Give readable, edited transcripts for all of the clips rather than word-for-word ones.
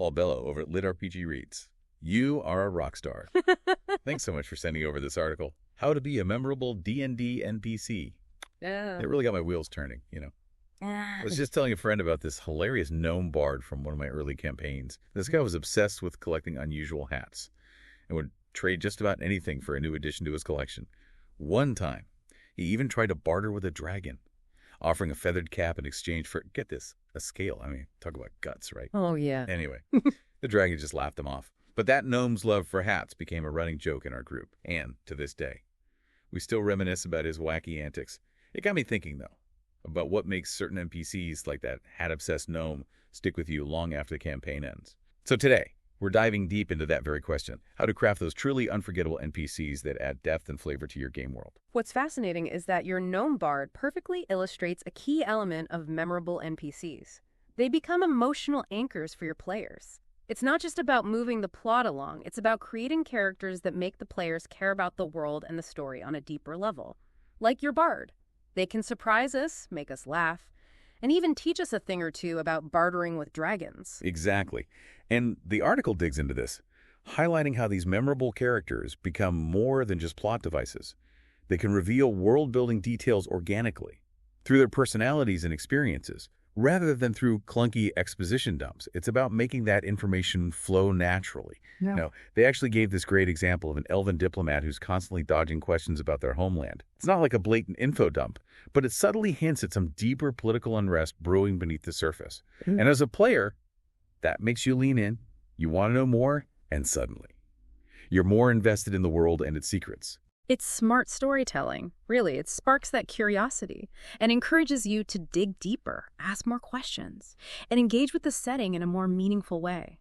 Paul Bello over at Lit RPG Reads. You are a rock star. Thanks so much for sending over this article. How to be a memorable D&D NPC. It really got my wheels turning, you know. I was just telling a friend about this hilarious gnome bard from one of my early campaigns. This guy was obsessed with collecting unusual hats and would trade just about anything for a new addition to his collection. One time, he even tried to barter with a dragon, offering a feathered cap in exchange for, get this, a scale. I mean, talk about guts, right? Oh, yeah. Anyway, the dragon just laughed him off. But that gnome's love for hats became a running joke in our group, and to this day. We still reminisce about his wacky antics. It got me thinking, though, about what makes certain NPCs like that hat-obsessed gnome stick with you long after the campaign ends. So today, we're diving deep into that very question, how to craft those truly unforgettable NPCs that add depth and flavor to your game world. What's fascinating is that your gnome bard perfectly illustrates a key element of memorable NPCs. They become emotional anchors for your players. It's not just about moving the plot along, it's about creating characters that make the players care about the world and the story on a deeper level. Like your bard. They can surprise us, make us laugh, and even teach us a thing or two about bartering with dragons. Exactly. And the article digs into this, highlighting how these memorable characters become more than just plot devices. They can reveal world-building details organically, through their personalities and experiences, rather than through clunky exposition dumps. It's about making that information flow naturally. Yeah. Now, they actually gave this great example of an elven diplomat who's constantly dodging questions about their homeland. It's not like a blatant info dump, but it subtly hints at some deeper political unrest brewing beneath the surface. And as a player, that makes you lean in, you want to know more, and suddenly, you're more invested in the world and its secrets. It's smart storytelling, really. It sparks that curiosity and encourages you to dig deeper, ask more questions, and engage with the setting in a more meaningful way.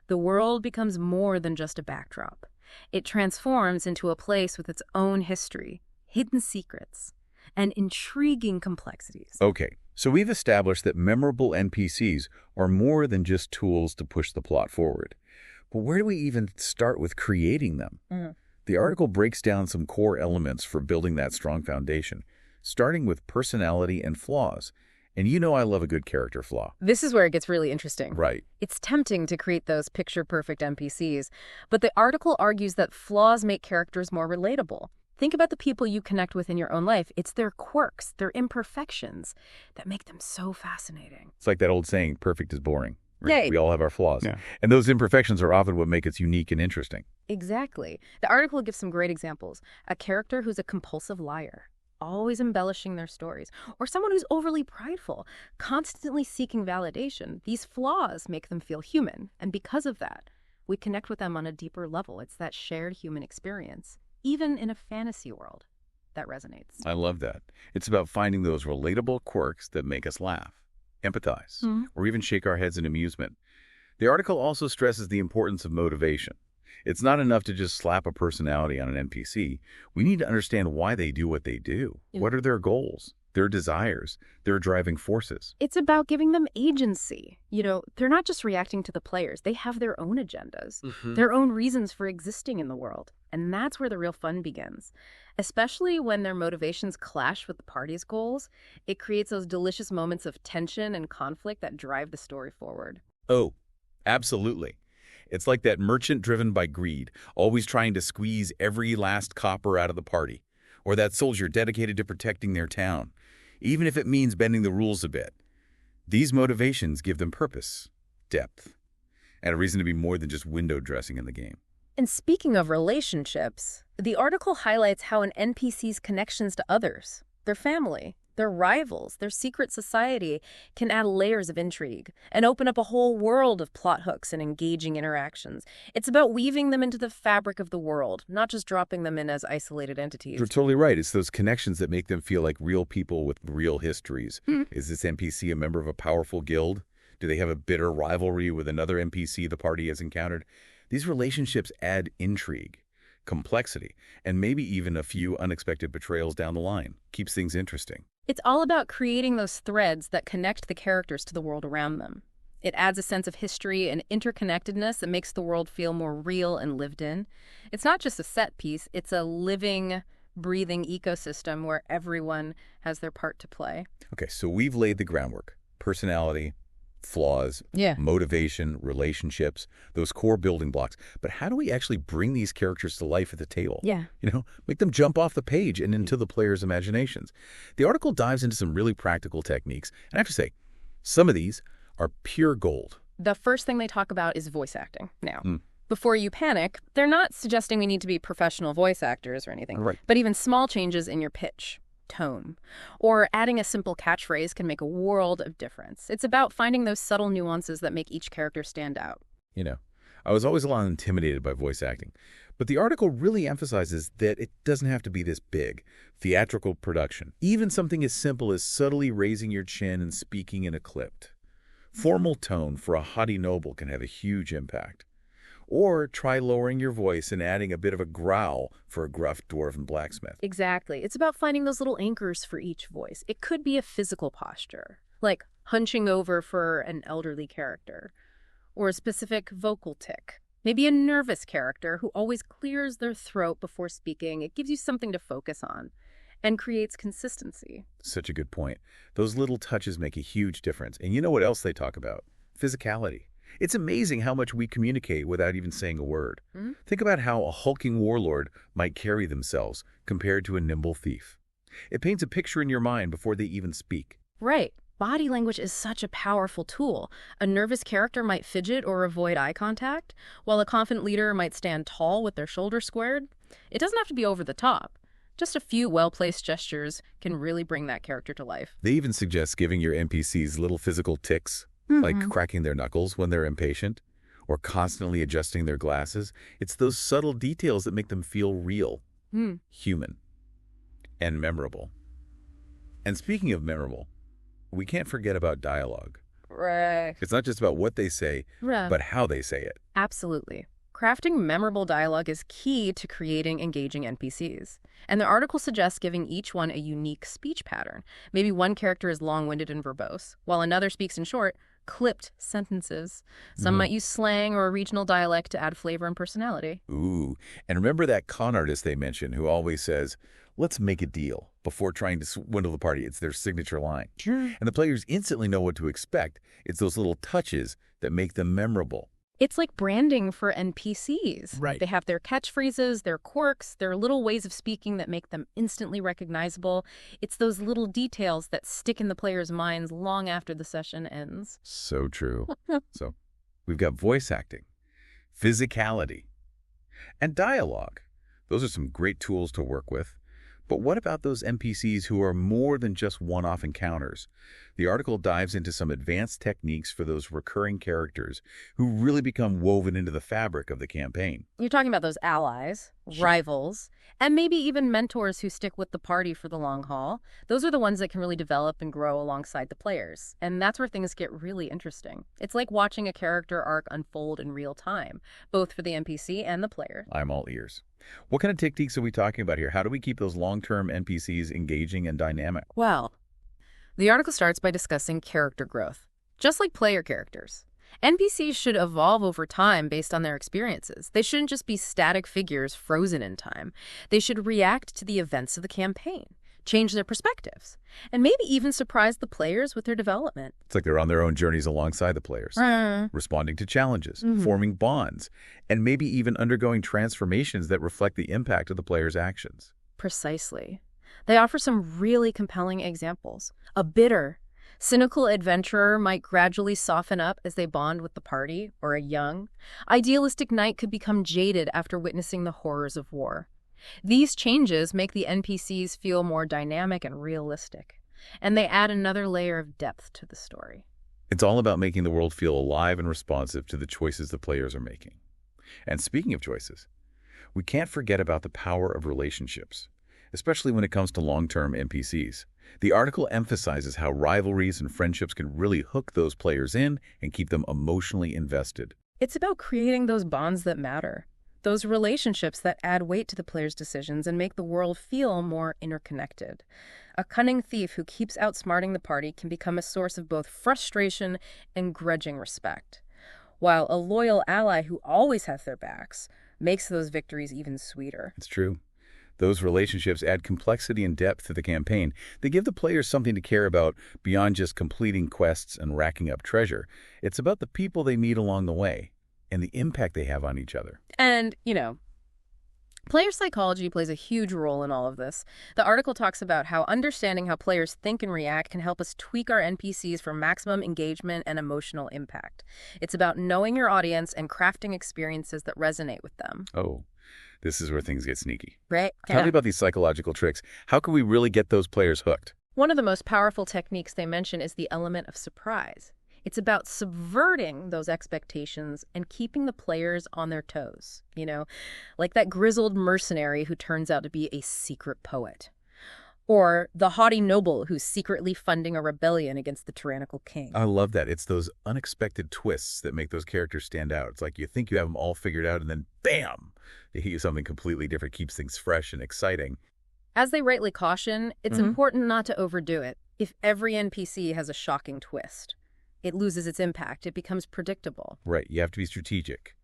The world becomes more than just a backdrop. It transforms into a place with its own history, hidden secrets, and intriguing complexities. Okay, so we've established that memorable NPCs are more than just tools to push the plot forward. But where do we even start with creating them? The article breaks down some core elements for building that strong foundation, starting with personality and flaws. And you know I love a good character flaw. This is where it gets really interesting. Right. It's tempting to create those picture-perfect NPCs, but the article argues that flaws make characters more relatable. Think about the people you connect with in your own life. It's their quirks, their imperfections, that make them so fascinating. It's like that old saying, perfect is boring. Yeah. We all have our flaws. Yeah. And those imperfections are often what make us unique and interesting. Exactly. The article gives some great examples. A character who's a compulsive liar, always embellishing their stories, or someone who's overly prideful, constantly seeking validation. These flaws make them feel human, and because of that, we connect with them on a deeper level. It's that shared human experience, even in a fantasy world, that resonates. I love that. It's about finding those relatable quirks that make us laugh, empathize, or even shake our heads in amusement. The article also stresses the importance of motivation. It's not enough to just slap a personality on an NPC. We need to understand why they do what they do. What are their goals, their desires, their driving forces? It's about giving them agency. You know, they're not just reacting to the players. They have their own agendas, their own reasons for existing in the world. And that's where the real fun begins. Especially when their motivations clash with the party's goals, it creates those delicious moments of tension and conflict that drive the story forward. Oh, absolutely. It's like that merchant driven by greed, always trying to squeeze every last copper out of the party, or that soldier dedicated to protecting their town, even if it means bending the rules a bit. These motivations give them purpose, depth, and a reason to be more than just window dressing in the game. And speaking of relationships, the article highlights how an NPC's connections to others, their family, their rivals, their secret society, can add layers of intrigue and open up a whole world of plot hooks and engaging interactions. It's about weaving them into the fabric of the world, not just dropping them in as isolated entities. You're totally right. It's those connections that make them feel like real people with real histories. Is this NPC a member of a powerful guild? Do they have a bitter rivalry with another NPC the party has encountered? These relationships add intrigue, complexity, and maybe even a few unexpected betrayals down the line. Keeps things interesting. It's all about creating those threads that connect the characters to the world around them. It adds a sense of history and interconnectedness that makes the world feel more real and lived in. It's not just a set piece, it's a living, breathing ecosystem where everyone has their part to play. Okay, so we've laid the groundwork. Personality, flaws, motivation, relationships, those core building blocks. But how do we actually bring these characters to life at the table? Make them jump off the page and into the players' imaginations. The article dives into some really practical techniques. And I have to say, some of these are pure gold. The first thing they talk about is voice acting. Now, before you panic, they're not suggesting we need to be professional voice actors or anything, but even small changes in your pitch, tone, or adding a simple catchphrase can make a world of difference. It's about finding those subtle nuances that make each character stand out. I was always a little intimidated by voice acting, but the article really emphasizes that it doesn't have to be this big, theatrical production. Even something as simple as subtly raising your chin and speaking in a clipped, formal tone for a haughty noble can have a huge impact. Or try lowering your voice and adding a bit of a growl for a gruff dwarven blacksmith. Exactly. It's about finding those little anchors for each voice. It could be a physical posture, like hunching over for an elderly character, or a specific vocal tic. Maybe a nervous character who always clears their throat before speaking. It gives you something to focus on and creates consistency. Such a good point. Those little touches make a huge difference. And you know what else they talk about? Physicality. It's amazing how much we communicate without even saying a word. Think about how a hulking warlord might carry themselves compared to a nimble thief. It paints a picture in your mind before they even speak. Right. Body language is such a powerful tool. A nervous character might fidget or avoid eye contact, while a confident leader might stand tall with their shoulders squared. It doesn't have to be over the top. Just a few well-placed gestures can really bring that character to life. They even suggest giving your NPCs little physical tics, like cracking their knuckles when they're impatient, or constantly adjusting their glasses. It's those subtle details that make them feel real, human, and memorable. And speaking of memorable, we can't forget about dialogue. Right. It's not just about what they say, but how they say it. Absolutely. Crafting memorable dialogue is key to creating engaging NPCs. And the article suggests giving each one a unique speech pattern. Maybe one character is long-winded and verbose, while another speaks in short, clipped sentences. Some might use slang or a regional dialect to add flavor and personality. Ooh, and remember that con artist they mentioned who always says, "Let's make a deal," before trying to swindle the party. It's their signature line. And the players instantly know what to expect. It's those little touches that make them memorable. It's like branding for NPCs. Right. They have their catchphrases, their quirks, their little ways of speaking that make them instantly recognizable. It's those little details that stick in the players' minds long after the session ends. So true. So we've got voice acting, physicality, and dialogue. Those are some great tools to work with. But what about those NPCs who are more than just one-off encounters? The article dives into some advanced techniques for those recurring characters who really become woven into the fabric of the campaign. You're talking about those allies, rivals, and maybe even mentors who stick with the party for the long haul. Those are the ones that can really develop and grow alongside the players. And that's where things get really interesting. It's like watching a character arc unfold in real time, both for the NPC and the player. I'm all ears. What kind of techniques are we talking about here? How do we keep those long-term NPCs engaging and dynamic? Well, the article starts by discussing character growth. Just like player characters, NPCs should evolve over time based on their experiences. They shouldn't just be static figures frozen in time. They should react to the events of the campaign, change their perspectives, and maybe even surprise the players with their development. It's like they're on their own journeys alongside the players, responding to challenges, forming bonds, and maybe even undergoing transformations that reflect the impact of the players' actions. Precisely. They offer some really compelling examples. A bitter, cynical adventurer might gradually soften up as they bond with the party, or a young, idealistic knight could become jaded after witnessing the horrors of war. These changes make the NPCs feel more dynamic and realistic, and they add another layer of depth to the story. It's all about making the world feel alive and responsive to the choices the players are making. And speaking of choices, we can't forget about the power of relationships, especially when it comes to long-term NPCs. The article emphasizes how rivalries and friendships can really hook those players in and keep them emotionally invested. It's about creating those bonds that matter, those relationships that add weight to the players' decisions and make the world feel more interconnected. A cunning thief who keeps outsmarting the party can become a source of both frustration and grudging respect, while a loyal ally who always has their backs makes those victories even sweeter. It's true. Those relationships add complexity and depth to the campaign. They give the players something to care about beyond just completing quests and racking up treasure. It's about the people they meet along the way and the impact they have on each other. And, player psychology plays a huge role in all of this. The article talks about how understanding how players think and react can help us tweak our NPCs for maximum engagement and emotional impact. It's about knowing your audience and crafting experiences that resonate with them. Oh, this is where things get sneaky. Right? Tell me about these psychological tricks. How can we really get those players hooked? One of the most powerful techniques they mention is the element of surprise. It's about subverting those expectations and keeping the players on their toes, like that grizzled mercenary who turns out to be a secret poet. Or the haughty noble who's secretly funding a rebellion against the tyrannical king. I love that. It's those unexpected twists that make those characters stand out. It's like you think you have them all figured out, and then bam! They hit you something completely different, keeps things fresh and exciting. As they rightly caution, it's important not to overdo it. If every NPC has a shocking twist, it loses its impact. It becomes predictable. Right. You have to be strategic.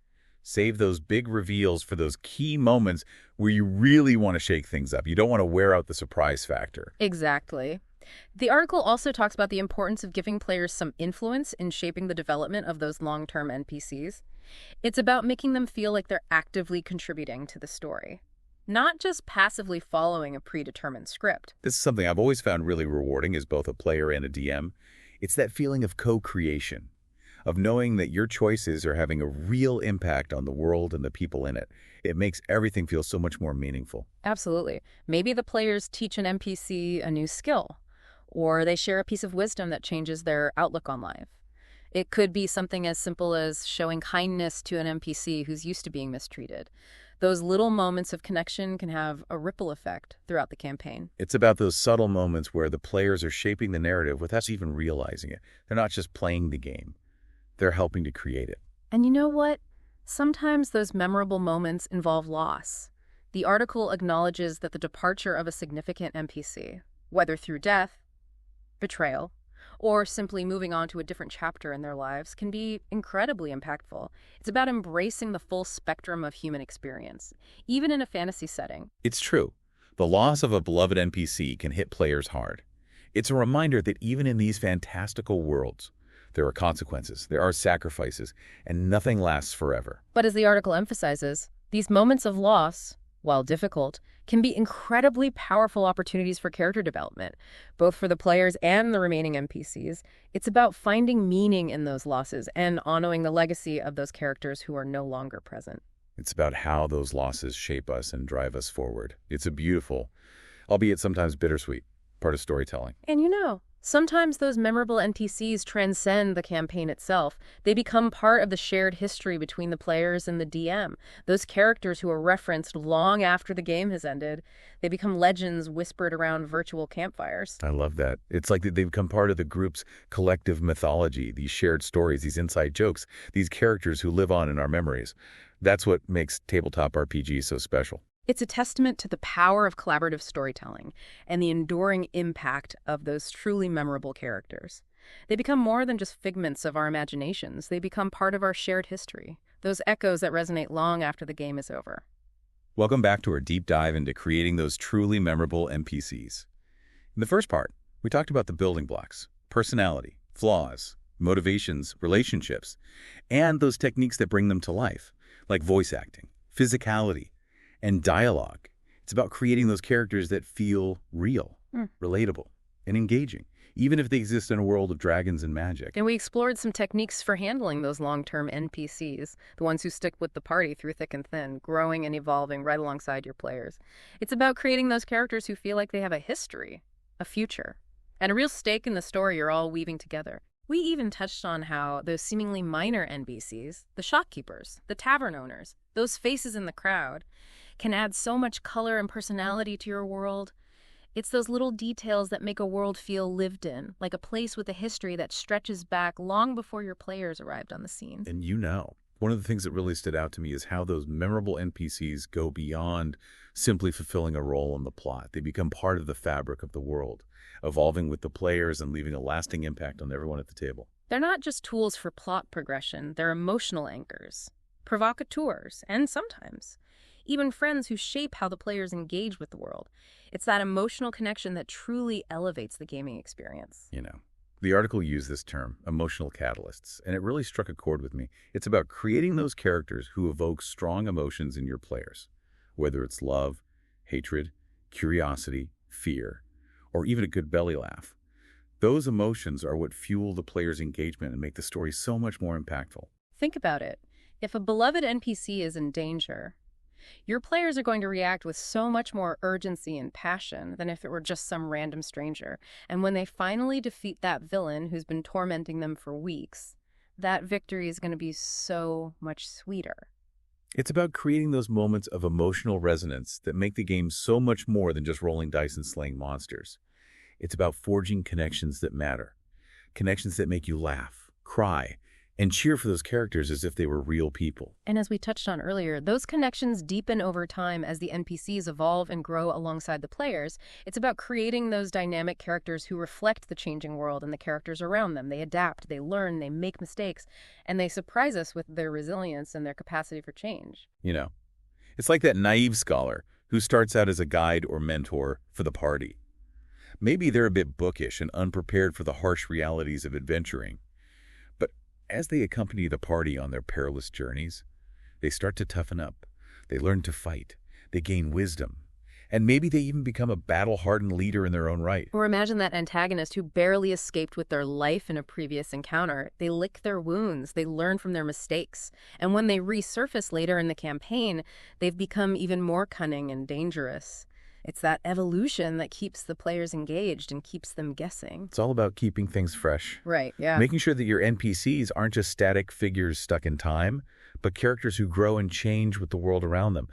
Save those big reveals for those key moments where you really want to shake things up. You don't want to wear out the surprise factor. Exactly. The article also talks about the importance of giving players some influence in shaping the development of those long-term NPCs. It's about making them feel like they're actively contributing to the story, not just passively following a predetermined script. This is something I've always found really rewarding as both a player and a DM. It's that feeling of co-creation, of knowing that your choices are having a real impact on the world and the people in it. It makes everything feel so much more meaningful. Absolutely. Maybe the players teach an NPC a new skill, or they share a piece of wisdom that changes their outlook on life. It could be something as simple as showing kindness to an NPC who's used to being mistreated. Those little moments of connection can have a ripple effect throughout the campaign. It's about those subtle moments where the players are shaping the narrative without us even realizing it. They're not just playing the game. They're helping to create it. And you know what? Sometimes those memorable moments involve loss. The article acknowledges that the departure of a significant NPC, whether through death, betrayal, or simply moving on to a different chapter in their lives, can be incredibly impactful. It's about embracing the full spectrum of human experience, even in a fantasy setting. It's true. The loss of a beloved NPC can hit players hard. It's a reminder that even in these fantastical worlds, there are consequences, there are sacrifices, and nothing lasts forever. But as the article emphasizes, these moments of loss, while difficult, can be incredibly powerful opportunities for character development, both for the players and the remaining NPCs. It's about finding meaning in those losses and honoring the legacy of those characters who are no longer present. It's about how those losses shape us and drive us forward. It's a beautiful, albeit sometimes bittersweet, part of storytelling. And sometimes those memorable NPCs transcend the campaign itself. They become part of the shared history between the players and the DM. Those characters who are referenced long after the game has ended, they become legends whispered around virtual campfires. I love that. It's like they become part of the group's collective mythology, these shared stories, these inside jokes, these characters who live on in our memories. That's what makes tabletop RPGs so special. It's a testament to the power of collaborative storytelling and the enduring impact of those truly memorable characters. They become more than just figments of our imaginations. They become part of our shared history, those echoes that resonate long after the game is over. Welcome back to our deep dive into creating those truly memorable NPCs. In the first part, we talked about the building blocks, personality, flaws, motivations, relationships, and those techniques that bring them to life, like voice acting, physicality, and dialogue. It's about creating those characters that feel real, relatable, and engaging, even if they exist in a world of dragons and magic. And we explored some techniques for handling those long-term NPCs, the ones who stick with the party through thick and thin, growing and evolving right alongside your players. It's about creating those characters who feel like they have a history, a future, and a real stake in the story you're all weaving together. We even touched on how those seemingly minor NPCs, the shopkeepers, the tavern owners, those faces in the crowd, can add so much color and personality to your world. It's those little details that make a world feel lived in, like a place with a history that stretches back long before your players arrived on the scene. And one of the things that really stood out to me is how those memorable NPCs go beyond simply fulfilling a role in the plot. They become part of the fabric of the world, evolving with the players and leaving a lasting impact on everyone at the table. They're not just tools for plot progression, they're emotional anchors, provocateurs, and sometimes even friends who shape how the players engage with the world. It's that emotional connection that truly elevates the gaming experience. The article used this term, emotional catalysts, and it really struck a chord with me. It's about creating those characters who evoke strong emotions in your players, whether it's love, hatred, curiosity, fear, or even a good belly laugh. Those emotions are what fuel the player's engagement and make the story so much more impactful. Think about it. If a beloved NPC is in danger, your players are going to react with so much more urgency and passion than if it were just some random stranger. And when they finally defeat that villain who's been tormenting them for weeks, that victory is going to be so much sweeter. It's about creating those moments of emotional resonance that make the game so much more than just rolling dice and slaying monsters. It's about forging connections that matter, connections that make you laugh, cry, and cheer for those characters as if they were real people. And as we touched on earlier, those connections deepen over time as the NPCs evolve and grow alongside the players. It's about creating those dynamic characters who reflect the changing world and the characters around them. They adapt, they learn, they make mistakes, and they surprise us with their resilience and their capacity for change. It's like that naive scholar who starts out as a guide or mentor for the party. Maybe they're a bit bookish and unprepared for the harsh realities of adventuring. As they accompany the party on their perilous journeys, they start to toughen up. They learn to fight. They gain wisdom. And maybe they even become a battle-hardened leader in their own right. Or imagine that antagonist who barely escaped with their life in a previous encounter. They lick their wounds. They learn from their mistakes. And when they resurface later in the campaign, they've become even more cunning and dangerous. It's that evolution that keeps the players engaged and keeps them guessing. It's all about keeping things fresh. Right, yeah. Making sure that your NPCs aren't just static figures stuck in time, but characters who grow and change with the world around them.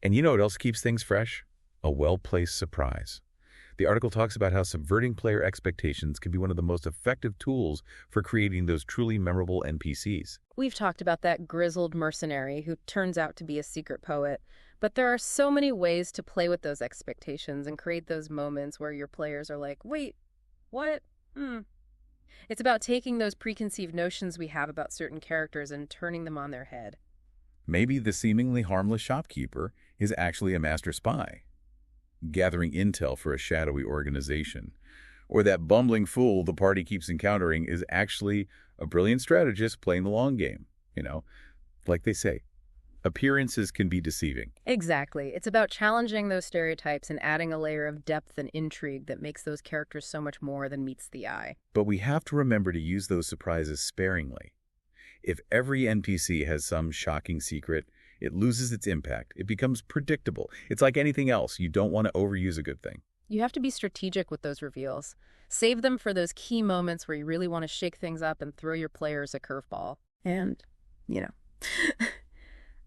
And you know what else keeps things fresh? A well-placed surprise. The article talks about how subverting player expectations can be one of the most effective tools for creating those truly memorable NPCs. We've talked about that grizzled mercenary who turns out to be a secret poet. But there are so many ways to play with those expectations and create those moments where your players are like, wait, what? It's about taking those preconceived notions we have about certain characters and turning them on their head. Maybe the seemingly harmless shopkeeper is actually a master spy, gathering intel for a shadowy organization. Or that bumbling fool the party keeps encountering is actually a brilliant strategist playing the long game. Like they say, appearances can be deceiving. Exactly. It's about challenging those stereotypes and adding a layer of depth and intrigue that makes those characters so much more than meets the eye. But we have to remember to use those surprises sparingly. If every NPC has some shocking secret, it loses its impact. It becomes predictable. It's like anything else. You don't want to overuse a good thing. You have to be strategic with those reveals. Save them for those key moments where you really want to shake things up and throw your players a curveball. And,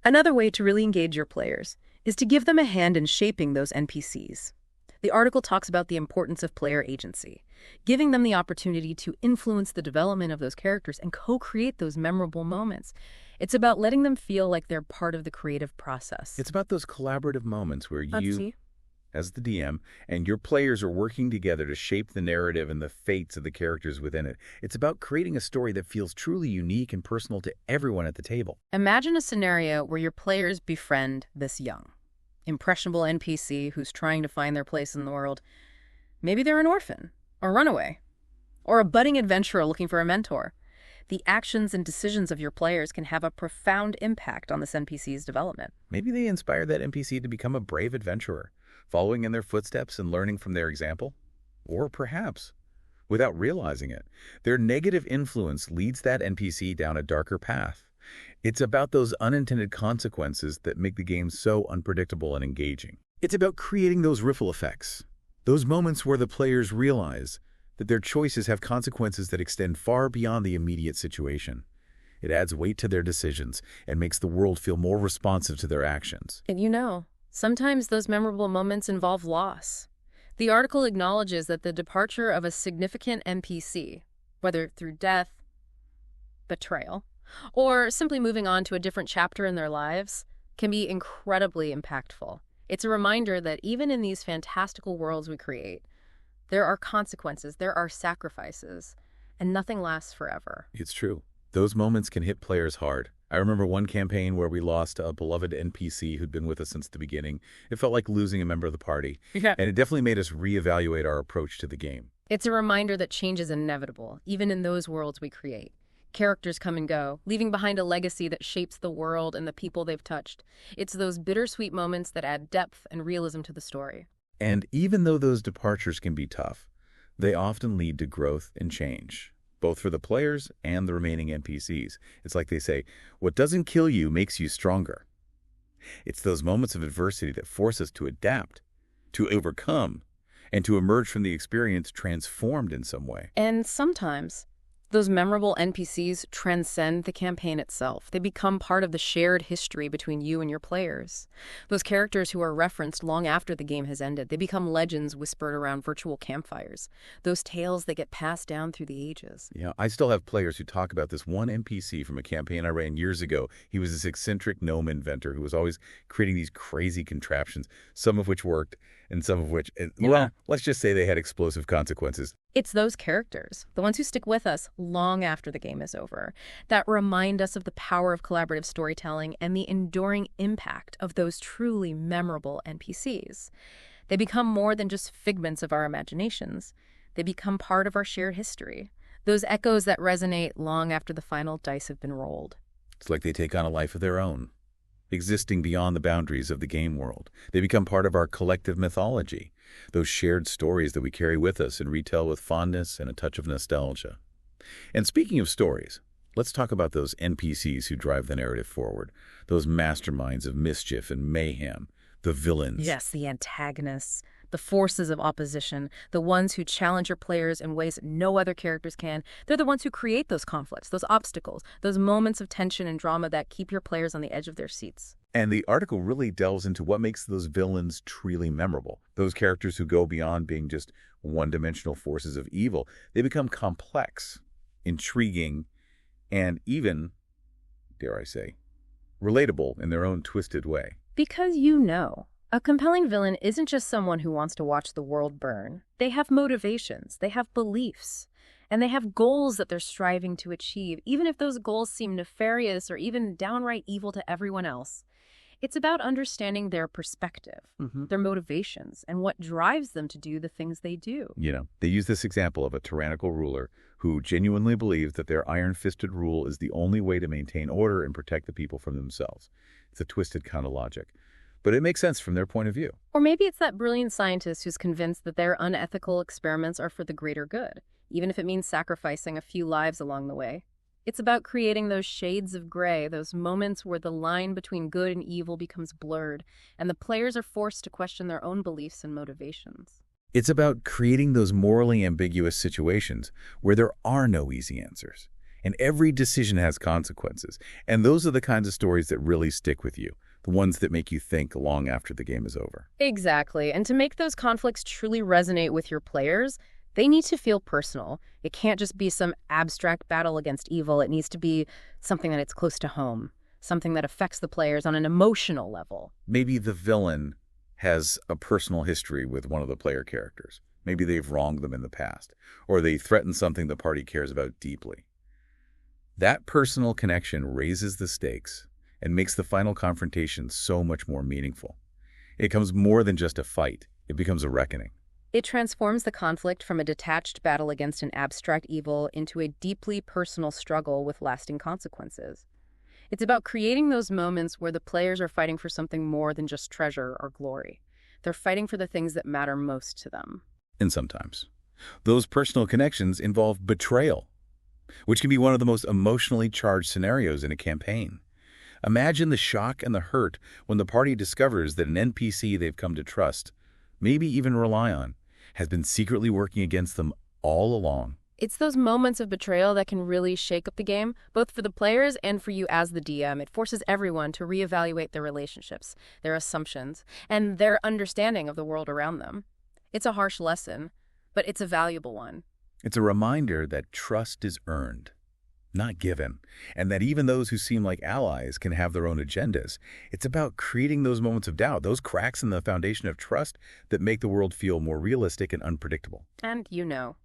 Another way to really engage your players is to give them a hand in shaping those NPCs. The article talks about the importance of player agency, giving them the opportunity to influence the development of those characters and co-create those memorable moments. It's about letting them feel like they're part of the creative process. It's about those collaborative moments where you, as the DM, and your players are working together to shape the narrative and the fates of the characters within it. It's about creating a story that feels truly unique and personal to everyone at the table. Imagine a scenario where your players befriend this young, impressionable NPC who's trying to find their place in the world. Maybe they're an orphan, or runaway, or a budding adventurer looking for a mentor. The actions and decisions of your players can have a profound impact on this NPC's development. Maybe they inspire that NPC to become a brave adventurer, following in their footsteps and learning from their example. Or perhaps, without realizing it, their negative influence leads that NPC down a darker path. It's about those unintended consequences that make the game so unpredictable and engaging. It's about creating those ripple effects, those moments where the players realize that their choices have consequences that extend far beyond the immediate situation. It adds weight to their decisions and makes the world feel more responsive to their actions. And sometimes those memorable moments involve loss. The article acknowledges that the departure of a significant NPC, whether through death, betrayal, or simply moving on to a different chapter in their lives, can be incredibly impactful. It's a reminder that even in these fantastical worlds we create, there are consequences, there are sacrifices, and nothing lasts forever. It's true. Those moments can hit players hard. I remember one campaign where we lost a beloved NPC who'd been with us since the beginning. It felt like losing a member of the party. Yeah. And it definitely made us reevaluate our approach to the game. It's a reminder that change is inevitable, even in those worlds we create. Characters come and go, leaving behind a legacy that shapes the world and the people they've touched. It's those bittersweet moments that add depth and realism to the story. And even though those departures can be tough, they often lead to growth and change, both for the players and the remaining NPCs. It's like they say, what doesn't kill you makes you stronger. It's those moments of adversity that force us to adapt, to overcome, and to emerge from the experience transformed in some way. And sometimes, those memorable NPCs transcend the campaign itself. They become part of the shared history between you and your players. Those characters who are referenced long after the game has ended, they become legends whispered around virtual campfires. Those tales that get passed down through the ages. Yeah, I still have players who talk about this one NPC from a campaign I ran years ago. He was this eccentric gnome inventor who was always creating these crazy contraptions, some of which worked and some of which, well, let's just say they had explosive consequences. It's those characters, the ones who stick with us long after the game is over, that remind us of the power of collaborative storytelling and the enduring impact of those truly memorable NPCs. They become more than just figments of our imaginations. They become part of our shared history, those echoes that resonate long after the final dice have been rolled. It's like they take on a life of their own, existing beyond the boundaries of the game world. They become part of our collective mythology, those shared stories that we carry with us and retell with fondness and a touch of nostalgia. And speaking of stories, let's talk about those NPCs who drive the narrative forward, those masterminds of mischief and mayhem, the villains. Yes, the antagonists, the forces of opposition, the ones who challenge your players in ways that no other characters can. They're the ones who create those conflicts, those obstacles, those moments of tension and drama that keep your players on the edge of their seats. And the article really delves into what makes those villains truly memorable. Those characters who go beyond being just one-dimensional forces of evil. They become complex, intriguing, and even, dare I say, relatable in their own twisted way. Because you know, a compelling villain isn't just someone who wants to watch the world burn. They have motivations, they have beliefs, and they have goals that they're striving to achieve, even if those goals seem nefarious or even downright evil to everyone else. It's about understanding their perspective, their motivations, and what drives them to do the things they do. You know, they use this example of a tyrannical ruler who genuinely believes that their iron-fisted rule is the only way to maintain order and protect the people from themselves. It's a twisted kind of logic, but it makes sense from their point of view. Or maybe it's that brilliant scientist who's convinced that their unethical experiments are for the greater good, even if it means sacrificing a few lives along the way. It's about creating those shades of gray, those moments where the line between good and evil becomes blurred, and the players are forced to question their own beliefs and motivations. It's about creating those morally ambiguous situations where there are no easy answers, and every decision has consequences. And those are the kinds of stories that really stick with you, the ones that make you think long after the game is over. Exactly, and to make those conflicts truly resonate with your players, they need to feel personal. It can't just be some abstract battle against evil. It needs to be something that it's close to home, something that affects the players on an emotional level. Maybe the villain has a personal history with one of the player characters. Maybe they've wronged them in the past, or they threaten something the party cares about deeply. That personal connection raises the stakes and makes the final confrontation so much more meaningful. It becomes more than just a fight. It becomes a reckoning. It transforms the conflict from a detached battle against an abstract evil into a deeply personal struggle with lasting consequences. It's about creating those moments where the players are fighting for something more than just treasure or glory. They're fighting for the things that matter most to them. And sometimes, those personal connections involve betrayal, which can be one of the most emotionally charged scenarios in a campaign. Imagine the shock and the hurt when the party discovers that an NPC they've come to trust, maybe even rely on, has been secretly working against them all along. It's those moments of betrayal that can really shake up the game, both for the players and for you as the DM. It forces everyone to reevaluate their relationships, their assumptions, and their understanding of the world around them. It's a harsh lesson, but it's a valuable one. It's a reminder that trust is earned, not given, and that even those who seem like allies can have their own agendas. It's about creating those moments of doubt, those cracks in the foundation of trust that make the world feel more realistic and unpredictable. And you know,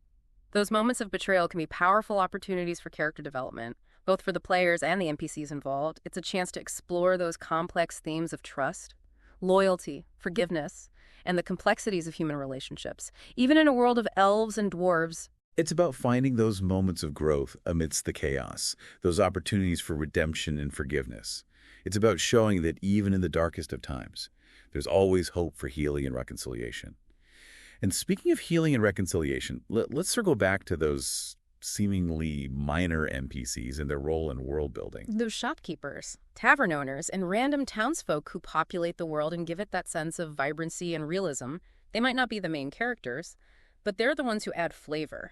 those moments of betrayal can be powerful opportunities for character development. both for the players and the NPCs involved. It's a chance to explore those complex themes of trust, loyalty, forgiveness, and the complexities of human relationships, even in a world of elves and dwarves. It's about finding those moments of growth amidst the chaos, those opportunities for redemption and forgiveness. It's about showing that even in the darkest of times, there's always hope for healing and reconciliation. And speaking of healing and reconciliation, let's circle back to those seemingly minor NPCs and their role in world building. Those shopkeepers, tavern owners, and random townsfolk who populate the world and give it that sense of vibrancy and realism. They might not be the main characters, but they're the ones who add flavor,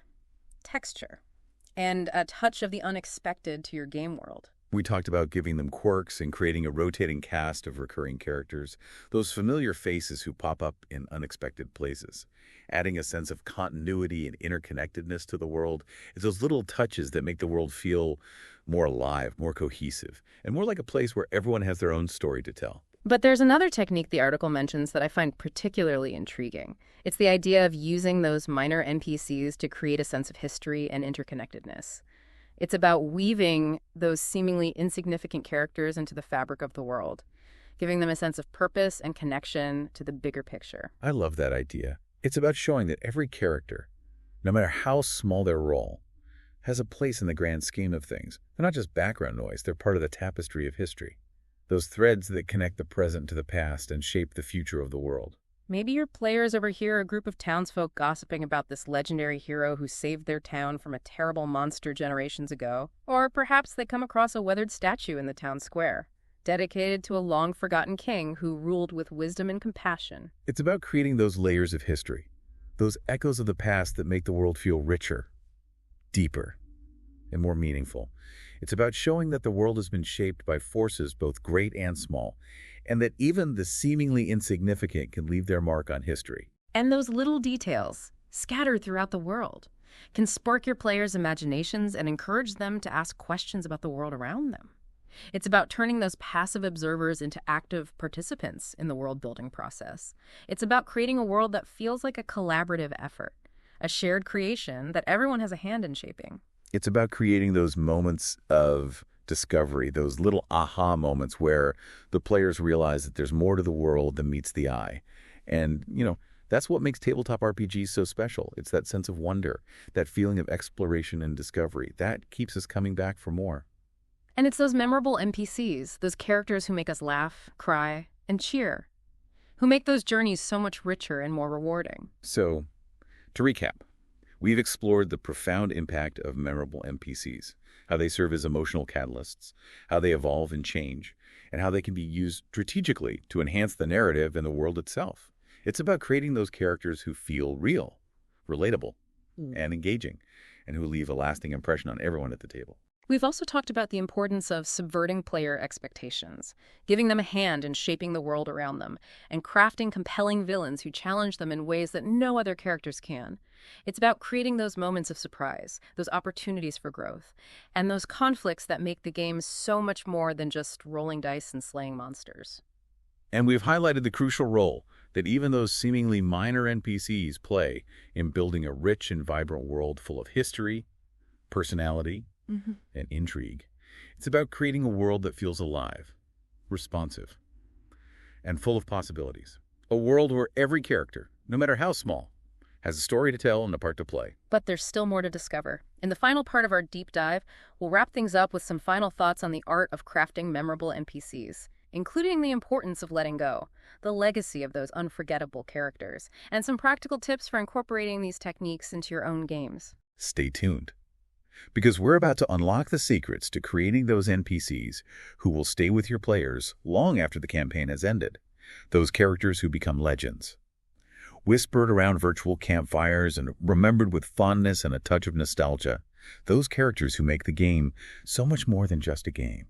texture, and a touch of the unexpected to your game world. We talked about giving them quirks and creating a rotating cast of recurring characters, those familiar faces who pop up in unexpected places. Adding a sense of continuity and interconnectedness to the world is those little touches that make the world feel more alive, more cohesive, and more like a place where everyone has their own story to tell. But there's another technique the article mentions that I find particularly intriguing. It's the idea of using those minor NPCs to create a sense of history and interconnectedness. It's about weaving those seemingly insignificant characters into the fabric of the world, giving them a sense of purpose and connection to the bigger picture. I love that idea. It's about showing that every character, no matter how small their role, has a place in the grand scheme of things. They're not just background noise, they're part of the tapestry of history. Those threads that connect the present to the past and shape the future of the world. Maybe your players overhear a group of townsfolk gossiping about this legendary hero who saved their town from a terrible monster generations ago. Or perhaps they come across a weathered statue in the town square, dedicated to a long-forgotten king who ruled with wisdom and compassion. It's about creating those layers of history, those echoes of the past that make the world feel richer, deeper, and more meaningful. It's about showing that the world has been shaped by forces both great and small, and that even the seemingly insignificant can leave their mark on history. And those little details, scattered throughout the world, can spark your players' imaginations and encourage them to ask questions about the world around them. It's about turning those passive observers into active participants in the world-building process. It's about creating a world that feels like a collaborative effort, a shared creation that everyone has a hand in shaping. It's about creating those moments of discovery, those little aha moments where the players realize that there's more to the world than meets the eye. And, that's what makes tabletop RPGs so special. It's that sense of wonder, that feeling of exploration and discovery. That keeps us coming back for more. And it's those memorable NPCs, those characters who make us laugh, cry, and cheer, who make those journeys so much richer and more rewarding. So, to recap, we've explored the profound impact of memorable NPCs, how they serve as emotional catalysts, how they evolve and change, and how they can be used strategically to enhance the narrative and the world itself. It's about creating those characters who feel real, relatable, and engaging, and who leave a lasting impression on everyone at the table. We've also talked about the importance of subverting player expectations, giving them a hand in shaping the world around them, and crafting compelling villains who challenge them in ways that no other characters can. It's about creating those moments of surprise, those opportunities for growth, and those conflicts that make the game so much more than just rolling dice and slaying monsters. And we've highlighted the crucial role that even those seemingly minor NPCs play in building a rich and vibrant world full of history, personality, and intrigue. It's about creating a world that feels alive, responsive, and full of possibilities. A world where every character, no matter how small, has a story to tell and a part to play. But there's still more to discover. In the final part of our deep dive, we'll wrap things up with some final thoughts on the art of crafting memorable NPCs, including the importance of letting go, the legacy of those unforgettable characters, and some practical tips for incorporating these techniques into your own games. Stay tuned, because we're about to unlock the secrets to creating those NPCs who will stay with your players long after the campaign has ended, those characters who become legends. Whispered around virtual campfires and remembered with fondness and a touch of nostalgia, those characters who make the game so much more than just a game.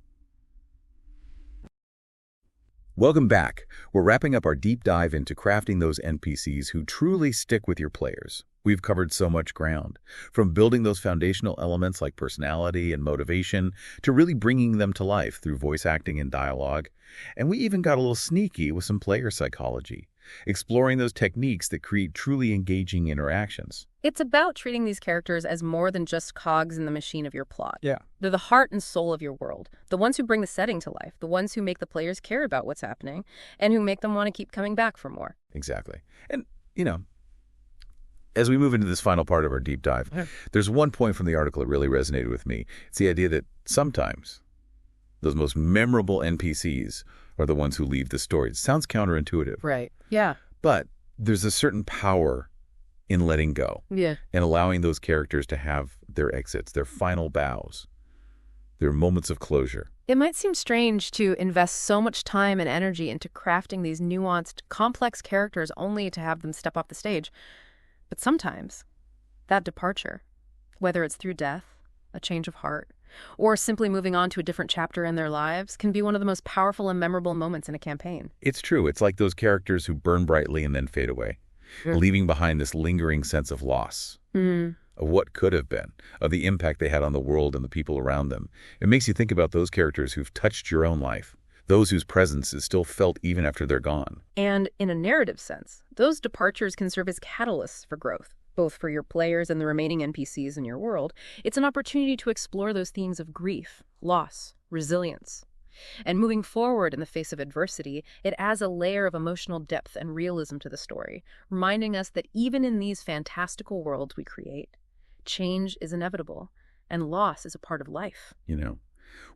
Welcome back. We're wrapping up our deep dive into crafting those NPCs who truly stick with your players. We've covered so much ground, from building those foundational elements like personality and motivation to really bringing them to life through voice acting and dialogue. And we even got a little sneaky with some player psychology, exploring those techniques that create truly engaging interactions. It's about treating these characters as more than just cogs in the machine of your plot. Yeah. They're the heart and soul of your world, the ones who bring the setting to life, the ones who make the players care about what's happening, and who make them want to keep coming back for more. Exactly. And, as we move into this final part of our deep dive, there's one point from the article that really resonated with me. It's the idea that sometimes those most memorable NPCs are the ones who leave the story. It sounds counterintuitive. Right. Yeah. But there's a certain power in letting go. Yeah. And allowing those characters to have their exits, their final bows, their moments of closure. It might seem strange to invest so much time and energy into crafting these nuanced, complex characters only to have them step off the stage. But sometimes, that departure, whether it's through death, a change of heart, or simply moving on to a different chapter in their lives, can be one of the most powerful and memorable moments in a campaign. It's true. It's like those characters who burn brightly and then fade away, leaving behind this lingering sense of loss, of what could have been, of the impact they had on the world and the people around them. It makes you think about those characters who've touched your own life, those whose presence is still felt even after they're gone. And in a narrative sense, those departures can serve as catalysts for growth, both for your players and the remaining NPCs in your world. It's an opportunity to explore those themes of grief, loss, resilience. And moving forward in the face of adversity, it adds a layer of emotional depth and realism to the story, reminding us that even in these fantastical worlds we create, change is inevitable, and loss is a part of life.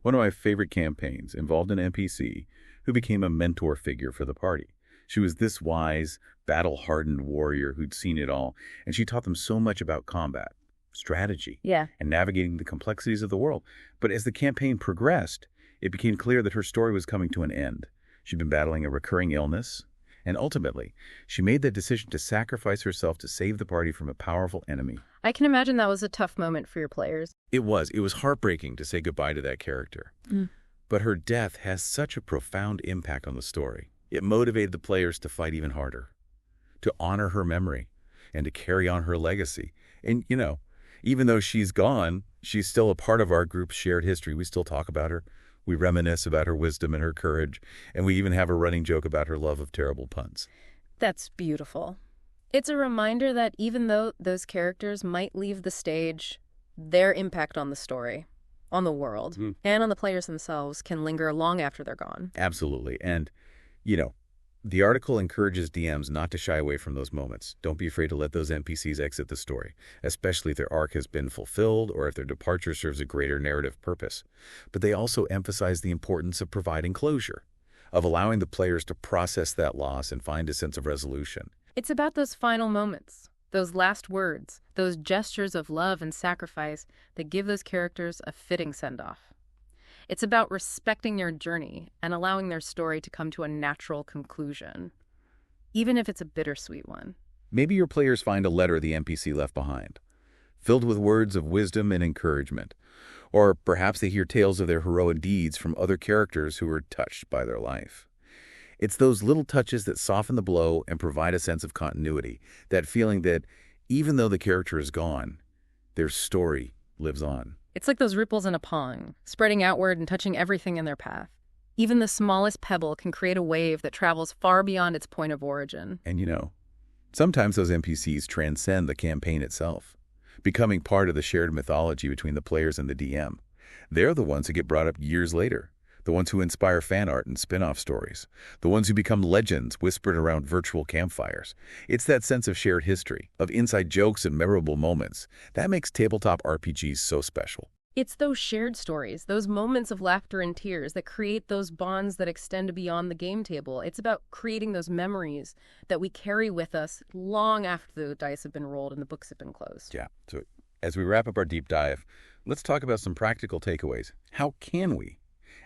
One of my favorite campaigns involved an NPC who became a mentor figure for the party. She was this wise, battle-hardened warrior who'd seen it all, and she taught them so much about combat, strategy, and navigating the complexities of the world. But as the campaign progressed, it became clear that her story was coming to an end. She'd been battling a recurring illness, and ultimately, she made the decision to sacrifice herself to save the party from a powerful enemy. I can imagine that was a tough moment for your players. It was heartbreaking to say goodbye to that character. But her death has such a profound impact on the story. It motivated the players to fight even harder, to honor her memory, and to carry on her legacy. And, even though she's gone, she's still a part of our group's shared history. We still talk about her. We reminisce about her wisdom and her courage, and we even have a running joke about her love of terrible puns. That's beautiful. It's a reminder that even though those characters might leave the stage, their impact on the story, on the world, and on the players themselves can linger long after they're gone. Absolutely. And, the article encourages DMs not to shy away from those moments. Don't be afraid to let those NPCs exit the story, especially if their arc has been fulfilled or if their departure serves a greater narrative purpose. But they also emphasize the importance of providing closure, of allowing the players to process that loss and find a sense of resolution. It's about those final moments, those last words, those gestures of love and sacrifice that give those characters a fitting send-off. It's about respecting their journey and allowing their story to come to a natural conclusion, even if it's a bittersweet one. Maybe your players find a letter the NPC left behind, filled with words of wisdom and encouragement. Or perhaps they hear tales of their heroic deeds from other characters who were touched by their life. It's those little touches that soften the blow and provide a sense of continuity, that feeling that even though the character is gone, their story lives on. It's like those ripples in a pond, spreading outward and touching everything in their path. Even the smallest pebble can create a wave that travels far beyond its point of origin. And sometimes those NPCs transcend the campaign itself, becoming part of the shared mythology between the players and the DM. They're the ones who get brought up years later, the ones who inspire fan art and spin-off stories, the ones who become legends whispered around virtual campfires. It's that sense of shared history, of inside jokes and memorable moments, that makes tabletop RPGs so special. It's those shared stories, those moments of laughter and tears that create those bonds that extend beyond the game table. It's about creating those memories that we carry with us long after the dice have been rolled and the books have been closed. Yeah. So as we wrap up our deep dive, let's talk about some practical takeaways. How can we,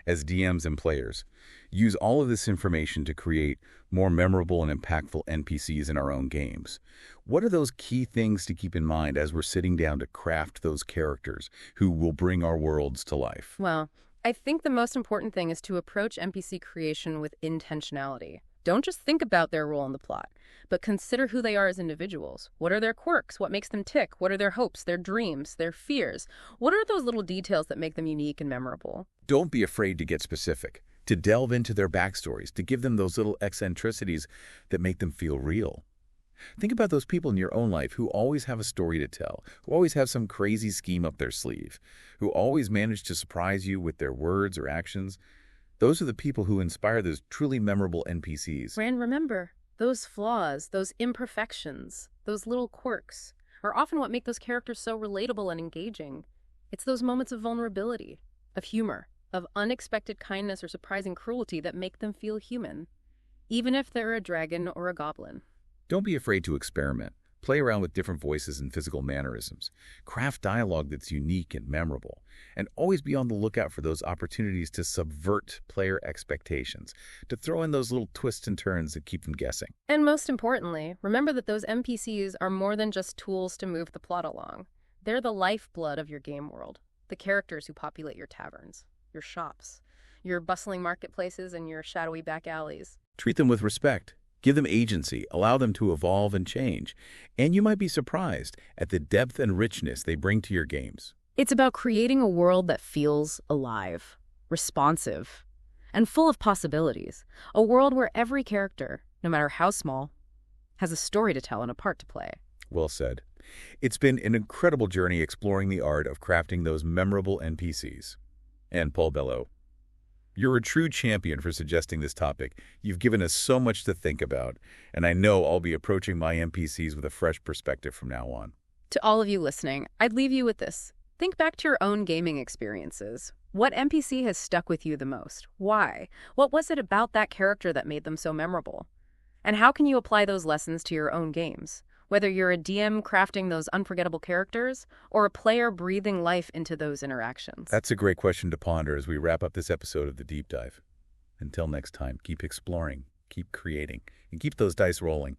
as DMs and players, use all of this information to create more memorable and impactful NPCs in our own games? What are those key things to keep in mind as we're sitting down to craft those characters who will bring our worlds to life? Well, I think the most important thing is to approach NPC creation with intentionality. Don't just think about their role in the plot, but consider who they are as individuals. What are their quirks? What makes them tick? What are their hopes, their dreams, their fears? What are those little details that make them unique and memorable? Don't be afraid to get specific, to delve into their backstories, to give them those little eccentricities that make them feel real. Think about those people in your own life who always have a story to tell, who always have some crazy scheme up their sleeve, who always manage to surprise you with their words or actions. Those are the people who inspire those truly memorable NPCs. And remember, those flaws, those imperfections, those little quirks are often what make those characters so relatable and engaging. It's those moments of vulnerability, of humor, of unexpected kindness or surprising cruelty that make them feel human, even if they're a dragon or a goblin. Don't be afraid to experiment. Play around with different voices and physical mannerisms. Craft dialogue that's unique and memorable. And always be on the lookout for those opportunities to subvert player expectations, to throw in those little twists and turns that keep them guessing. And most importantly, remember that those NPCs are more than just tools to move the plot along. They're the lifeblood of your game world, the characters who populate your taverns, your shops, your bustling marketplaces, and your shadowy back alleys. Treat them with respect. Give them agency, allow them to evolve and change, and you might be surprised at the depth and richness they bring to your games. It's about creating a world that feels alive, responsive, and full of possibilities. A world where every character, no matter how small, has a story to tell and a part to play. Well said. It's been an incredible journey exploring the art of crafting those memorable NPCs. And Paul Bello, you're a true champion for suggesting this topic. You've given us so much to think about, and I know I'll be approaching my NPCs with a fresh perspective from now on. To all of you listening, I'd leave you with this. Think back to your own gaming experiences. What NPC has stuck with you the most? Why? What was it about that character that made them so memorable? And how can you apply those lessons to your own games? Whether you're a DM crafting those unforgettable characters or a player breathing life into those interactions. That's a great question to ponder as we wrap up this episode of The Deep Dive. Until next time, keep exploring, keep creating, and keep those dice rolling.